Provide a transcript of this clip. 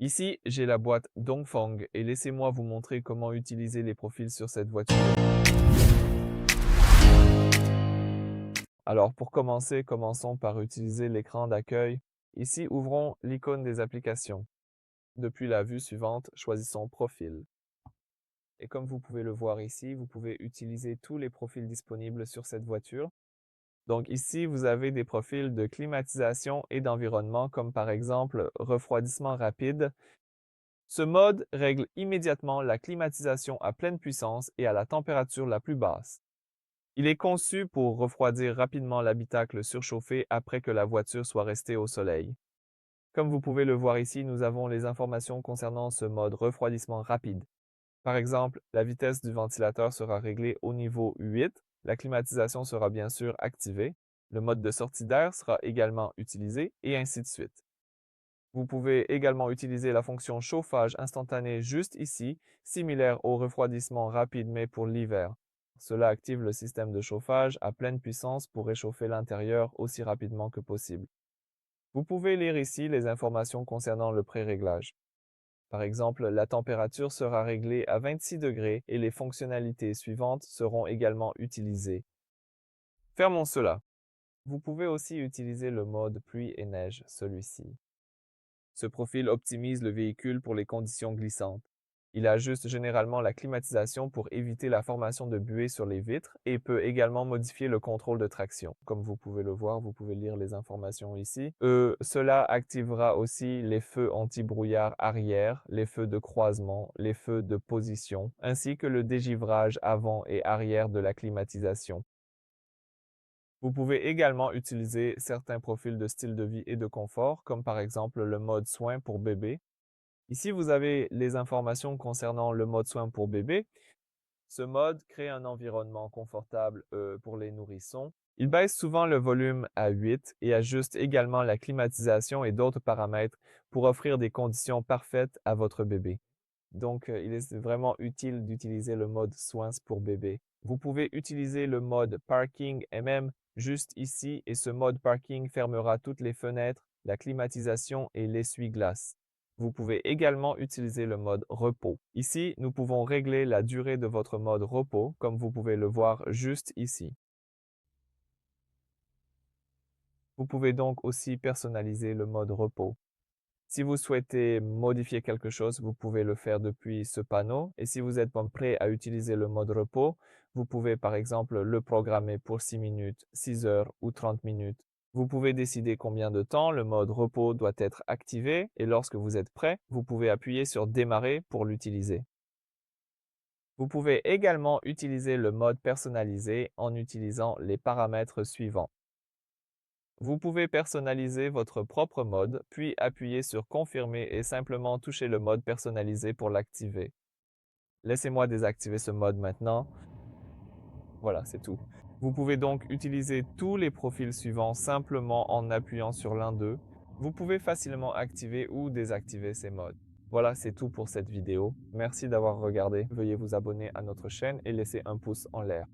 Ici, j'ai la boîte Dongfeng et laissez-moi vous montrer comment utiliser les profils sur cette voiture. Alors pour commencer, commençons par utiliser l'écran d'accueil. Ici, ouvrons l'icône des applications. Depuis la vue suivante, choisissons Profil. Et comme vous pouvez le voir ici, vous pouvez utiliser tous les profils disponibles sur cette voiture. Donc ici, vous avez des profils de climatisation et d'environnement, comme par exemple refroidissement rapide. Ce mode règle immédiatement la climatisation à pleine puissance et à la température la plus basse. Il est conçu pour refroidir rapidement l'habitacle surchauffé après que la voiture soit restée au soleil. Comme vous pouvez le voir ici, nous avons les informations concernant ce mode refroidissement rapide. Par exemple, la vitesse du ventilateur sera réglée au niveau 8, la climatisation sera bien sûr activée, le mode de sortie d'air sera également utilisé, et ainsi de suite. Vous pouvez également utiliser la fonction chauffage instantané juste ici, similaire au refroidissement rapide mais pour l'hiver. Cela active le système de chauffage à pleine puissance pour réchauffer l'intérieur aussi rapidement que possible. Vous pouvez lire ici les informations concernant le pré-réglage. Par exemple, la température sera réglée à 26 degrés et les fonctionnalités suivantes seront également utilisées. Fermons cela. Vous pouvez aussi utiliser le mode pluie et neige, celui-ci. Ce profil optimise le véhicule pour les conditions glissantes. Il ajuste généralement la climatisation pour éviter la formation de buée sur les vitres et peut également modifier le contrôle de traction. Comme vous pouvez le voir, vous pouvez lire les informations ici. Cela activera aussi les feux anti-brouillard arrière, les feux de croisement, les feux de position, ainsi que le dégivrage avant et arrière de la climatisation. Vous pouvez également utiliser certains profils de style de vie et de confort, comme par exemple le mode soin pour bébé. Ici, vous avez les informations concernant le mode soin pour bébé. Ce mode crée un environnement confortable pour les nourrissons. Il baisse souvent le volume à 8 et ajuste également la climatisation et d'autres paramètres pour offrir des conditions parfaites à votre bébé. Donc, il est vraiment utile d'utiliser le mode soins pour bébé. Vous pouvez utiliser le mode parking MM juste ici et ce mode parking fermera toutes les fenêtres, la climatisation et l'essuie-glace. Vous pouvez également utiliser le mode repos. Ici, nous pouvons régler la durée de votre mode repos, comme vous pouvez le voir juste ici. Vous pouvez donc aussi personnaliser le mode repos. Si vous souhaitez modifier quelque chose, vous pouvez le faire depuis ce panneau. Et si vous êtes prêt à utiliser le mode repos, vous pouvez par exemple le programmer pour 6 minutes, 6 heures ou 30 minutes. Vous pouvez décider combien de temps le mode repos doit être activé et lorsque vous êtes prêt, vous pouvez appuyer sur Démarrer pour l'utiliser. Vous pouvez également utiliser le mode personnalisé en utilisant les paramètres suivants. Vous pouvez personnaliser votre propre mode, puis appuyer sur Confirmer et simplement toucher le mode personnalisé pour l'activer. Laissez-moi désactiver ce mode maintenant. Voilà, c'est tout. Vous pouvez donc utiliser tous les profils suivants simplement en appuyant sur l'un d'eux. Vous pouvez facilement activer ou désactiver ces modes. Voilà, c'est tout pour cette vidéo. Merci d'avoir regardé. Veuillez vous abonner à notre chaîne et laisser un pouce en l'air.